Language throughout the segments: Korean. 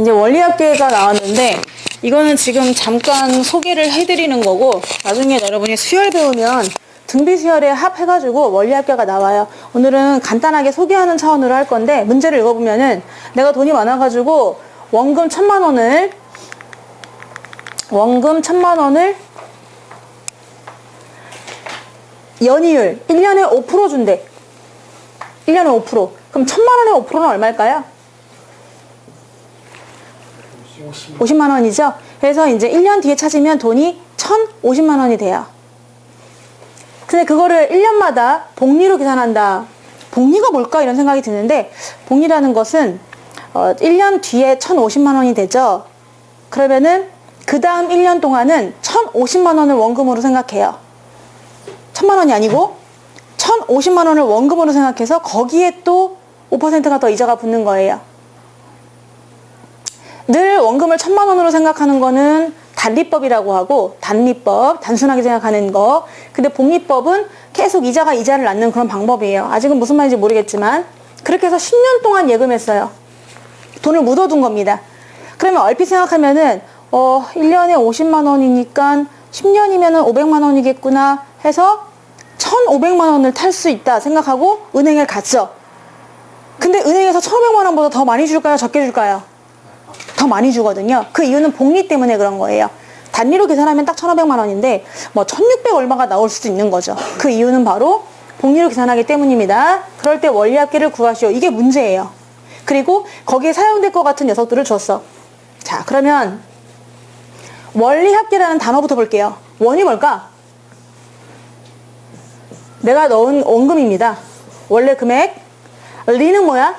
이제 원리합계가 나왔는데 이거는 지금 잠깐 소개를 해드리는 거고 나중에 여러분이 수열 배우면 등비수열에 합해가지고 원리합계가 나와요. 오늘은 간단하게 소개하는 차원으로 할 건데 문제를 읽어보면은 내가 돈이 많아가지고 원금 1000만 원을 연이율 1년에 5% 준대. 1년에 5%. 그럼 1000만 원의 5%는 얼마일까요? 50만 원이죠. 그래서 이제 1년 뒤에 찾으면 돈이 1050만 원이 돼요. 근데 그거를 1년마다 복리로 계산한다. 복리가 뭘까? 이런 생각이 드는데 복리라는 것은 1년 뒤에 1050만 원이 되죠. 그러면은 그 다음 1년 동안은 1050만 원을 원금으로 생각해요. 1000만 원이 아니고 1050만 원을 원금으로 생각해서 거기에 또 5%가 더 이자가 붙는 거예요. 늘 원금을 1000만 원으로 생각하는 거는 단리법이라고 하고, 단리법, 단순하게 생각하는 거. 근데 복리법은 계속 이자가 이자를 낳는 그런 방법이에요. 아직은 무슨 말인지 모르겠지만 그렇게 해서 10년 동안 예금했어요. 돈을 묻어둔 겁니다. 그러면 얼핏 생각하면은 1년에 50만 원이니까 10년이면은 500만 원이겠구나 해서 1500만 원을 탈 수 있다 생각하고 은행에 갔죠. 근데 은행에서 1500만 원보다 더 많이 줄까요? 적게 줄까요? 더 많이 주거든요. 그 이유는 복리 때문에 그런 거예요. 단리로 계산하면 딱 1500만 원인데 뭐 1600 얼마가 나올 수도 있는 거죠. 그 이유는 바로 복리로 계산하기 때문입니다. 그럴 때 원리합계를 구하시오. 이게 문제예요. 그리고 거기에 사용될 것 같은 녀석들을 줬어. 자, 그러면 원리합계라는 단어부터 볼게요. 원이 뭘까? 내가 넣은 원금입니다. 원래 금액. 리는 뭐야?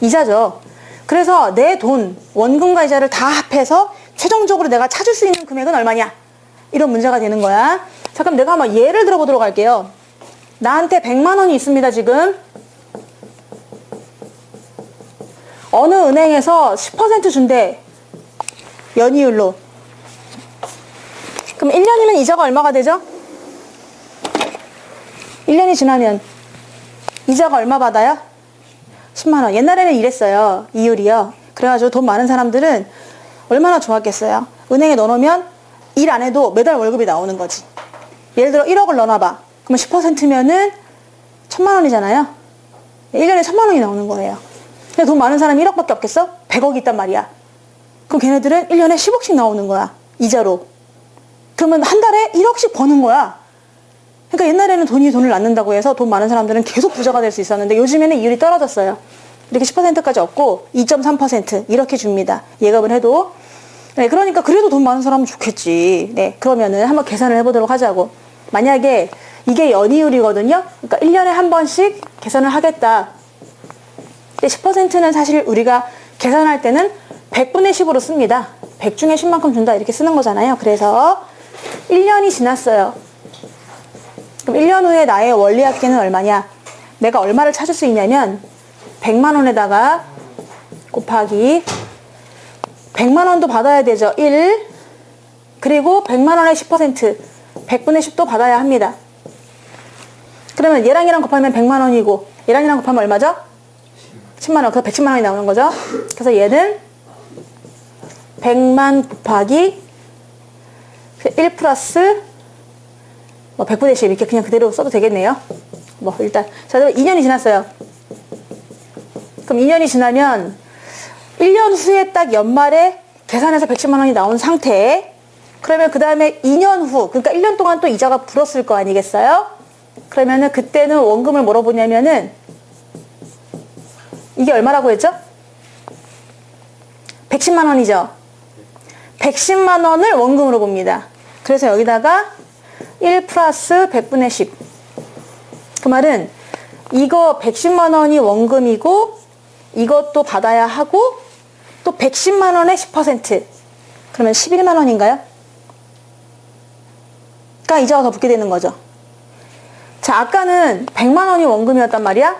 이자죠. 그래서 내 돈, 원금과 이자를 다 합해서 최종적으로 내가 찾을 수 있는 금액은 얼마냐? 이런 문제가 되는 거야. 자, 그럼 내가 한번 예를 들어보도록 할게요. 나한테 100만 원이 있습니다, 지금. 어느 은행에서 10% 준대. 연이율로. 그럼 1년이면 이자가 얼마가 되죠? 1년이 지나면 이자가 얼마 받아요? 10만 원. 옛날에는 이랬어요. 이율이요. 그래가지고 돈 많은 사람들은 얼마나 좋았겠어요. 은행에 넣어놓으면 일 안 해도 매달 월급이 나오는 거지. 예를 들어 1억을 넣어놔봐. 그러면 10%면은 1000만 원이잖아요. 1년에 1000만 원이 나오는 거예요. 근데 돈 많은 사람이 1억밖에 없겠어? 100억이 있단 말이야. 그럼 걔네들은 1년에 10억씩 나오는 거야. 이자로. 그러면 한 달에 1억씩 버는 거야. 그러니까 옛날에는 돈을 낳는다고 해서 돈 많은 사람들은 계속 부자가 될 수 있었는데 요즘에는 이율이 떨어졌어요. 이렇게 10%까지 없고 2.3% 이렇게 줍니다. 예금을 해도. 네, 그러니까 그래도 돈 많은 사람은 좋겠지. 네, 그러면은 한번 계산을 해보도록 하자고. 만약에 이게 연이율이거든요. 그러니까 1년에 한 번씩 계산을 하겠다. 근데 10%는 사실 우리가 계산할 때는 100분의 10으로 씁니다. 100 중에 10만큼 준다 이렇게 쓰는 거잖아요. 그래서 1년이 지났어요. 그럼 1년 후에 나의 원리합계는 얼마냐? 내가 얼마를 찾을 수 있냐면 100만 원에다가 곱하기 100만 원도 받아야 되죠. 1 그리고 100만 원의 10% 100분의 10도 받아야 합니다. 그러면 얘랑 곱하면 100만 원이고 얘랑 곱하면 얼마죠? 10만 원. 그래서 110만 원이 나오는 거죠. 그래서 얘는 100만 곱하기 1 플러스 100분의 10 이렇게 그냥 그대로 써도 되겠네요. 일단 자, 2년이 지났어요. 그럼 2년이 지나면 1년 후에 딱 연말에 계산해서 110만 원이 나온 상태에 그러면 그 다음에 2년 후 그러니까 1년 동안 또 이자가 불었을 거 아니겠어요? 그러면은 그때는 원금을 뭐로 보냐면은 이게 얼마라고 했죠? 110만 원이죠. 110만 원을 원금으로 봅니다. 그래서 여기다가 1 플러스 100분의 10. 그 말은 이거 110만 원이 원금이고 이것도 받아야 하고 또 110만 원의 10%. 그러면 11만 원인가요? 그러니까 이자가 더 붙게 되는 거죠. 자, 아까는 100만 원이 원금이었단 말이야.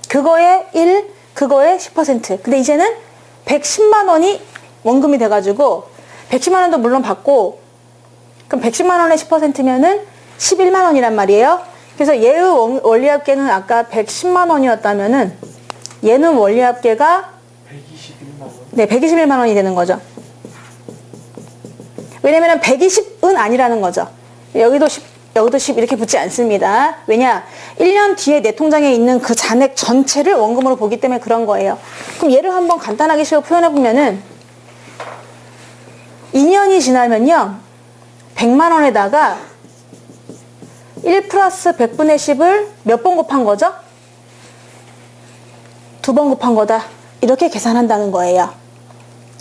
그거의 1, 그거의 10%. 근데 이제는 110만 원이 원금이 돼가지고 110만 원도 물론 받고 그럼 110만 원의 10%면은 11만 원이란 말이에요. 그래서 얘의 원리합계는 아까 110만 원이었다면은 얘는 원리합계가 121만 네, 121만 원이 되는 거죠. 왜냐면 120은 아니라는 거죠. 여기도 10, 여기도 10 이렇게 붙지 않습니다. 왜냐? 1년 뒤에 내 통장에 있는 그 잔액 전체를 원금으로 보기 때문에 그런 거예요. 그럼 얘를 한번 간단하게 식으로 표현해 보면은 2년이 지나면요. 100만 원에다가 1 플러스 100분의 10을 몇 번 곱한 거죠? 2번 곱한 거다. 이렇게 계산한다는 거예요.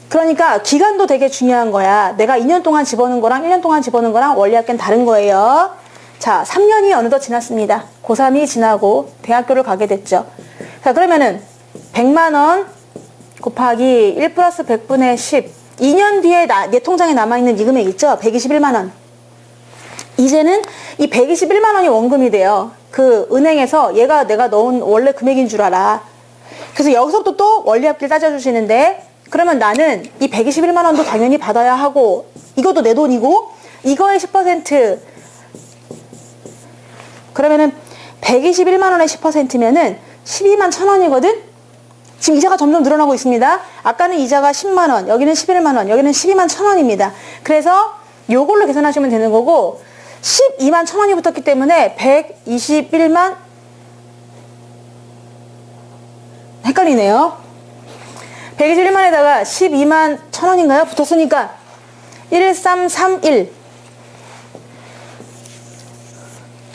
그러니까 기간도 되게 중요한 거야. 내가 2년 동안 집어넣은 거랑 1년 동안 집어넣은 거랑 원리학계는 다른 거예요. 자, 3년이 어느덧 지났습니다. 고3이 지나고 대학교를 가게 됐죠. 자, 그러면은 100만 원 곱하기 1 플러스 100분의 10. 2년 뒤에 내 통장에 남아있는 이 금액 있죠? 121만 원. 이제는 이 121만 원이 원금이 돼요. 그 은행에서 얘가 내가 넣은 원래 금액인 줄 알아. 그래서 여기서부터 또 원리합계를 따져주시는데, 그러면 나는 이 121만 원도 당연히 받아야 하고, 이것도 내 돈이고, 이거의 10%, 그러면은 121만 원의 10%면은 12만 1,000원이거든? 지금 이자가 점점 늘어나고 있습니다. 아까는 이자가 10만 원, 여기는 11만 원, 여기는 12만 1,000원입니다. 그래서 요걸로 계산하시면 되는 거고, 12만 1,000원이 붙었기 때문에 121만, 헷갈리네요. 121만에다가 12만 1,000원인가요? 붙었으니까 1331.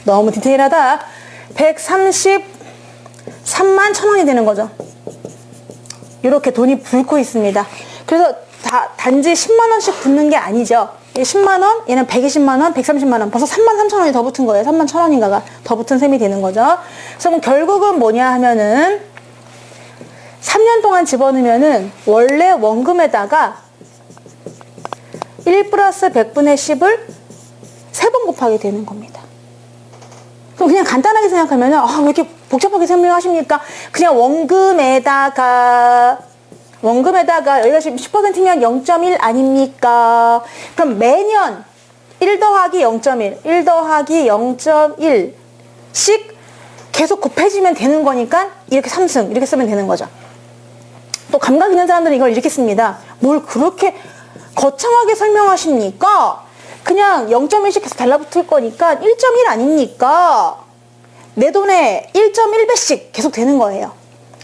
너무 디테일하다. 133만 1,000원이 되는 거죠. 이렇게 돈이 붉고 있습니다. 그래서 단지 10만 원씩 붙는 게 아니죠. 10만 원, 얘는 120만 원, 130만 원, 벌써 3만 3천 원이 더 붙은 거예요. 3만 1,000원인가가 더 붙은 셈이 되는 거죠. 그래서 그럼 결국은 뭐냐 하면은 3년 동안 집어넣으면은 원래 원금에다가 1 플러스 100분의 10을 3번 곱하게 되는 겁니다. 그럼 그냥 간단하게 생각하면은 왜 이렇게 복잡하게 설명하십니까? 그냥 원금에다가 여기가 지금 10%면 0.1 아닙니까? 그럼 매년 1 더하기 0.1, 1 더하기 0.1씩 계속 곱해지면 되는 거니까 이렇게 3승 이렇게 쓰면 되는 거죠. 또 감각 있는 사람들은 이걸 이렇게 씁니다. 뭘 그렇게 거창하게 설명하십니까? 그냥 0.1씩 계속 달라붙을 거니까 1.1 아닙니까? 내 돈에 1.1배씩 계속 되는 거예요.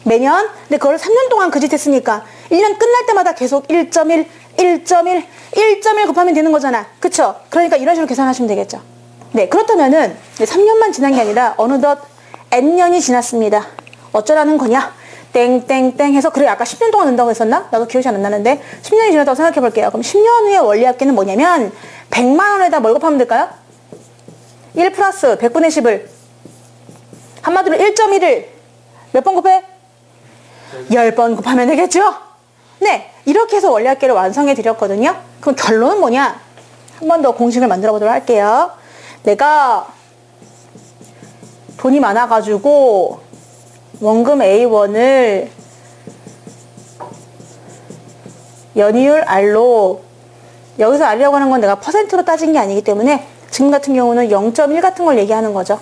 매년. 근데 그걸 3년 동안 그 짓 했으니까 1년 끝날 때마다 계속 1.1, 1.1, 1.1 곱하면 되는 거잖아. 그쵸? 그러니까 이런 식으로 계산하시면 되겠죠. 네, 그렇다면은 3년만 지난 게 아니라 어느덧 N년이 지났습니다. 어쩌라는 거냐? 땡땡땡 해서, 그래 아까 10년 동안 낸다고 했었나? 나도 기억이 잘 안 나는데 10년이 지났다고 생각해 볼게요. 그럼 10년 후에 원리합계는 뭐냐면 100만 원에다 뭘 곱하면 될까요? 1 플러스 100분의 10을 한마디로 1.1을 몇 번 곱해? 10번 곱하면 되겠죠? 네, 이렇게 해서 원리합계를 완성해 드렸거든요. 그럼 결론은 뭐냐? 한 번 더 공식을 만들어 보도록 할게요. 내가 돈이 많아가지고 원금 A1을 연이율 R로, 여기서 R이라고 하는 건 내가 퍼센트로 따진 게 아니기 때문에 지금 같은 경우는 0.1 같은 걸 얘기하는 거죠.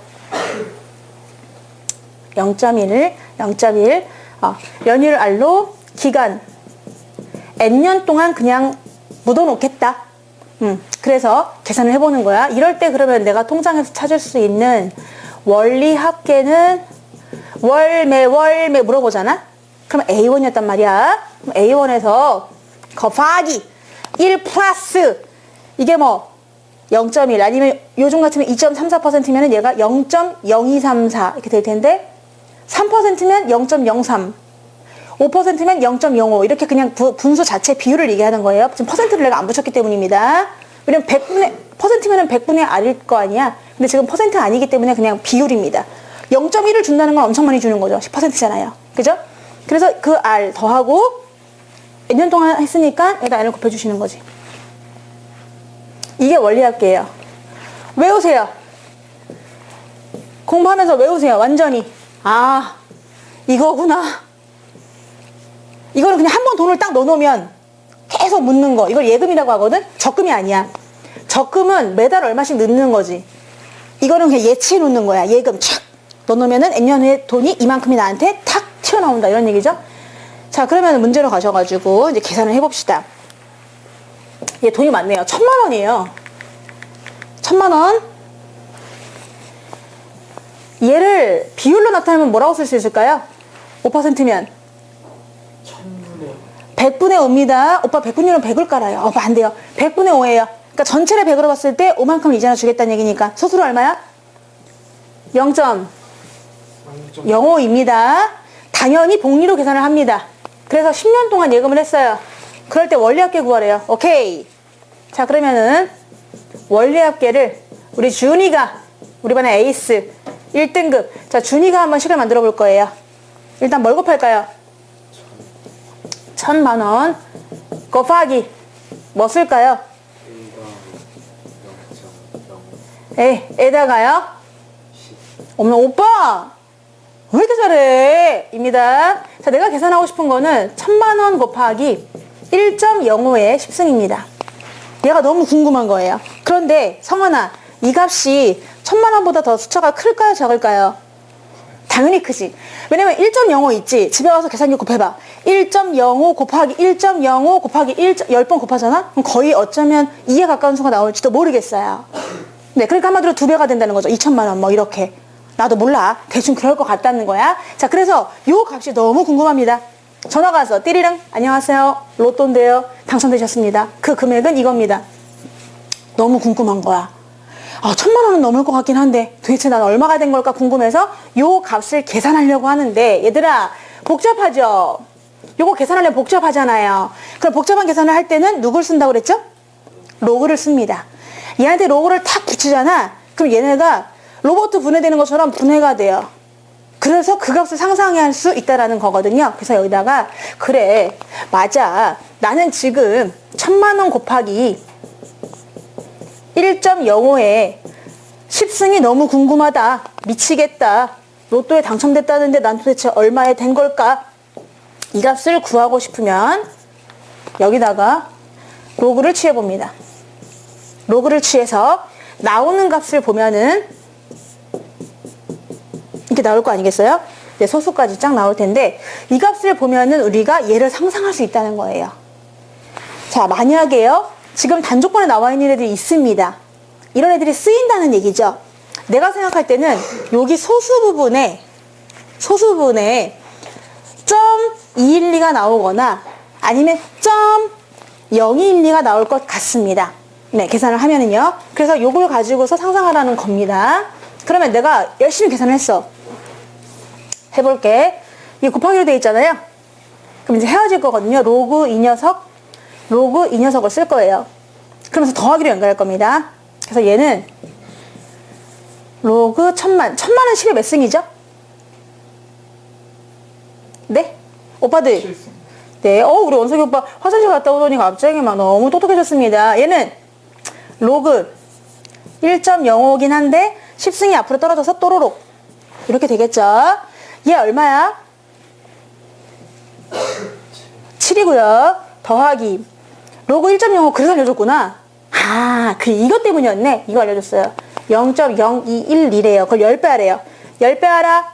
0.1, 연이율 R로 기간 N년 동안 그냥 묻어놓겠다. 그래서 계산을 해보는 거야. 이럴 때 그러면 내가 통장에서 찾을 수 있는 원리합계는 월매 물어보잖아? 그럼 A1이었단 말이야. 그럼 A1에서 곱하기 1 플러스 이게 뭐 0.1 아니면 요즘 같으면 2.34%면 얘가 0.0234 이렇게 될 텐데 3%면 0.03 5%면 0.05 이렇게 그냥 분수 자체 비율을 얘기하는 거예요. 지금 퍼센트를 내가 안 붙였기 때문입니다. 왜냐면 퍼센트면 100분의 R일 거 아니야. 근데 지금 퍼센트 아니기 때문에 그냥 비율입니다. 0.1을 준다는 건 엄청 많이 주는 거죠. 10%잖아요. 그죠? 그래서 그 R 더하고 몇 년 동안 했으니까 여기다 R을 곱해주시는 거지. 이게 원리합계예요. 외우세요. 공부하면서 외우세요. 완전히. 아, 이거구나. 이거는 그냥 한 번 돈을 딱 넣어놓으면 계속 묻는 거. 이걸 예금이라고 하거든? 적금이 아니야. 적금은 매달 얼마씩 넣는 거지. 이거는 그냥 예치해 놓는 거야. 예금 촥 넣어놓으면은 N년 후에 돈이 이만큼이 나한테 탁 튀어나온다. 이런 얘기죠. 자, 그러면 문제로 가셔가지고 이제 계산을 해봅시다. 얘 돈이 많네요. 1000만 원이에요. 1000만 원. 얘를 비율로 나타내면 뭐라고 쓸 수 있을까요? 5%면 100분의 5입니다. 오빠 100분율은 100을 깔아요. 오빠 안 돼요. 100분의 5예요. 그러니까 전체를 100으로 봤을 때 5만큼 이자나 주겠다는 얘기니까 소수로 얼마야? 0.05입니다. 당연히 복리로 계산을 합니다. 그래서 10년 동안 예금을 했어요. 그럴 때 원리합계 구하래요. 오케이. 자, 그러면은 원리합계를 우리 준이가, 우리 반의 에이스 1등급. 자, 준이가 한번 식을 만들어 볼 거예요. 일단 뭘 곱할까요? 1000만 원 곱하기 뭐 쓸까요? 에다가요? 어머, 오빠! 왜 이렇게 잘해? 입니다. 자, 내가 계산하고 싶은 거는 1000만 원 곱하기 1.05의 10승입니다. 얘가 너무 궁금한 거예요. 그런데 성원아, 이 값이 1000만 원보다 더 숫자가 클까요? 적을까요? 당연히 크지. 왜냐면 1.05 있지? 집에 와서 계산기 곱해봐. 1.05 곱하기 1.05 곱하기 10번 곱하잖아? 그럼 거의 어쩌면 2에 가까운 수가 나올지도 모르겠어요. 네, 그러니까 한마디로 2배가 된다는 거죠. 2천만 원 뭐 이렇게. 나도 몰라. 대충 그럴 것 같다는 거야. 자, 그래서 요 값이 너무 궁금합니다. 전화가 와서 띠리릉 안녕하세요. 로또인데요. 당첨되셨습니다. 그 금액은 이겁니다. 너무 궁금한 거야. 1000만 원은 넘을 것 같긴 한데 도대체 난 얼마가 된 걸까 궁금해서 요 값을 계산하려고 하는데 얘들아 복잡하죠? 요거 계산하려면 복잡하잖아요. 그럼 복잡한 계산을 할 때는 누굴 쓴다고 그랬죠? 로그를 씁니다. 얘한테 로그를 탁 붙이잖아. 그럼 얘네가 로봇 분해되는 것처럼 분해가 돼요. 그래서 그 값을 상상할 수 있다라는 거거든요. 그래서 여기다가 그래 맞아 나는 지금 1000만 원 곱하기 1.05에 10승이 너무 궁금하다. 미치겠다. 로또에 당첨됐다는데 난 도대체 얼마에 된 걸까? 이 값을 구하고 싶으면 여기다가 로그를 취해봅니다. 로그를 취해서 나오는 값을 보면은 이렇게 나올 거 아니겠어요? 네, 소수까지 쫙 나올 텐데 이 값을 보면은 우리가 얘를 상상할 수 있다는 거예요. 자, 만약에요. 지금 단조건에 나와 있는 애들이 있습니다. 이런 애들이 쓰인다는 얘기죠. 내가 생각할 때는 여기 소수 부분에 .212가 나오거나 아니면 .0212가 나올 것 같습니다. 네, 계산을 하면은요. 그래서 요걸 가지고서 상상하라는 겁니다. 그러면 내가 열심히 계산을 했어. 해볼게. 이게 곱하기로 되어 있잖아요. 그럼 이제 헤어질 거거든요. 로그 이 녀석을 쓸 거예요. 그러면서 더하기로 연결할 겁니다. 그래서 얘는 로그 1000만. 1000만은 10의 몇 승이죠? 네? 오빠들. 7승. 네. 우리 원석이 오빠 화장실 갔다 오더니 갑자기 막 너무 똑똑해졌습니다. 얘는 로그 1.05긴 한데 10승이 앞으로 떨어져서 또로록. 이렇게 되겠죠? 얘 얼마야? 7이고요. 더하기. 로그 1.05 그래서 알려줬구나. 이것 때문이었네. 이거 알려줬어요. 0.0212래요. 그걸 10배 하래요. 10배 하라.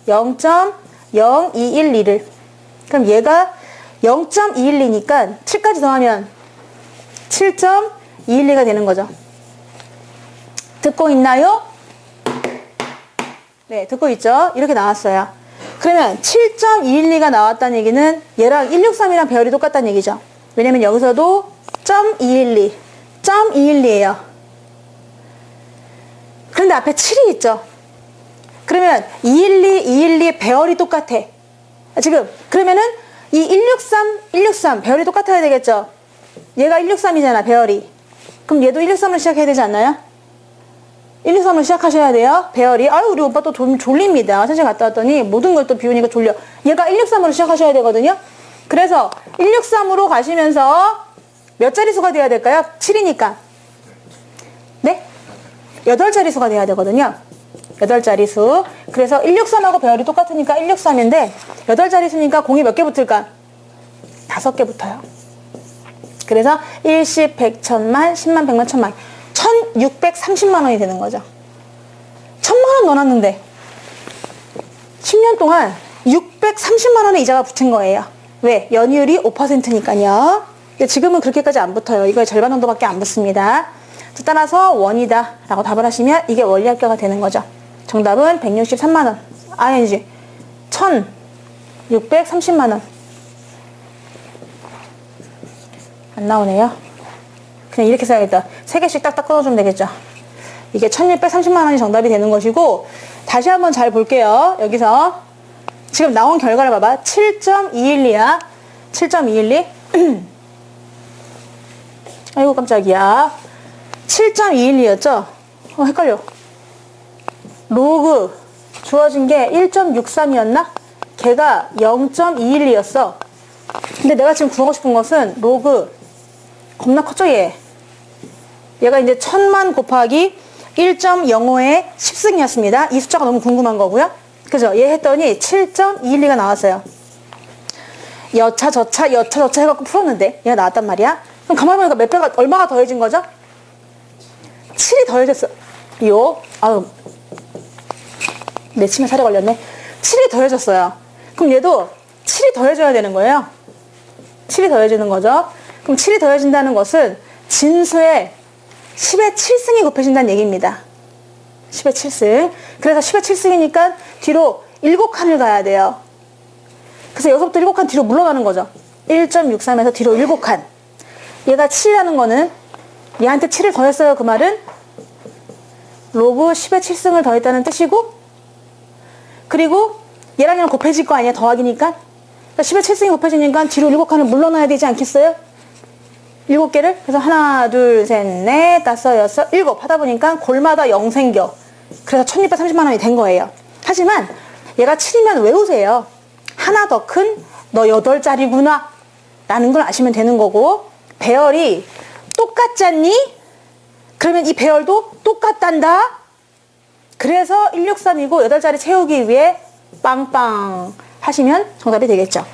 0.0212를. 그럼 얘가 0.212니까 7까지 더하면 7.212가 되는 거죠. 듣고 있나요? 네, 듣고 있죠? 이렇게 나왔어요. 그러면 7.212가 나왔다는 얘기는 얘랑 163이랑 배열이 똑같다는 얘기죠. 왜냐면 여기서도 .212예요. 그런데 앞에 7이 있죠. 그러면 212 배열이 똑같아. 지금 그러면은 이 163 배열이 똑같아야 되겠죠. 얘가 163이잖아, 배열이. 그럼 얘도 163으로 시작해야 되지 않나요? 163으로 시작하셔야 돼요. 배열이. 우리 오빠 또 졸립니다. 화장실 갔다 왔더니 모든 걸 또 비우니까 졸려. 얘가 163으로 시작하셔야 되거든요. 그래서 163으로 가시면서 몇 자릿수가 돼야 될까요? 7이니까. 네? 8자릿수가 돼야 되거든요. 8자릿수. 그래서 163하고 배열이 똑같으니까 163인데 8자릿수니까 공이 몇 개 붙을까? 5개 붙어요. 그래서 1, 10, 100, 1000만, 10만, 100만, 1000만 1630만 원이 되는 거죠. 1000만 원 넣어놨는데 10년 동안 630만 원의 이자가 붙은 거예요. 왜? 연이율이 5%니까요. 근데 지금은 그렇게까지 안 붙어요. 이거의 절반 정도밖에 안 붙습니다. 따라서 원이다 라고 답을 하시면 이게 원리합계가 되는 거죠. 정답은 163만원. 아니지. 1630만원. 안 나오네요. 그냥 이렇게 써야겠다. 3개씩 딱딱 끊어주면 되겠죠. 이게 1630만원이 정답이 되는 것이고, 다시 한번 잘 볼게요. 여기서 지금 나온 결과를 봐봐. 7.212야. 7.212. 아이고 깜짝이야. 7.212였죠? 헷갈려. 로그 주어진 게 1.63이었나? 걔가 0.212였어. 근데 내가 지금 구하고 싶은 것은 로그 겁나 컸죠 얘. 얘가 이제 1000만 곱하기 1.05의 10승이었습니다. 이 숫자가 너무 궁금한 거고요. 그죠? 얘 했더니 7.212가 나왔어요. 여차 저차 해갖고 풀었는데 얘가 나왔단 말이야. 그럼 가만히 보니까 몇 배가 얼마가 더해진 거죠? 7이 더해졌어. 아유 내 침에 살이 걸렸네. 7이 더해졌어요. 그럼 얘도 7이 더해져야 되는 거예요. 7이 더해지는 거죠. 그럼 7이 더해진다는 것은 진수에 10의 7승이 곱해진다는 얘기입니다. 10의 7승. 그래서 10의 7승이니까 뒤로 7칸을 가야 돼요. 그래서 여기서부터 7칸 뒤로 물러가는 거죠. 1.63에서 뒤로 7칸. 얘가 7이라는 거는 얘한테 7을 더했어요. 그 말은 로그 10의 7승을 더했다는 뜻이고, 그리고 얘랑 얘랑 곱해질 거 아니야. 더하기니까. 그러니까 10의 7승이 곱해지니까 뒤로 7칸을 물러나야 되지 않겠어요? 7개를. 그래서 하나, 둘, 셋, 넷, 다섯, 여섯, 일곱 하다 보니까 골마다 0 생겨. 그래서 1630만 원이 된 거예요. 하지만 얘가 7이면 외우세요. 하나 더 큰 너 8자리구나 라는 걸 아시면 되는 거고, 배열이 똑같지 않니? 그러면 이 배열도 똑같단다. 그래서 163이고 8자리 채우기 위해 빵빵 하시면 정답이 되겠죠.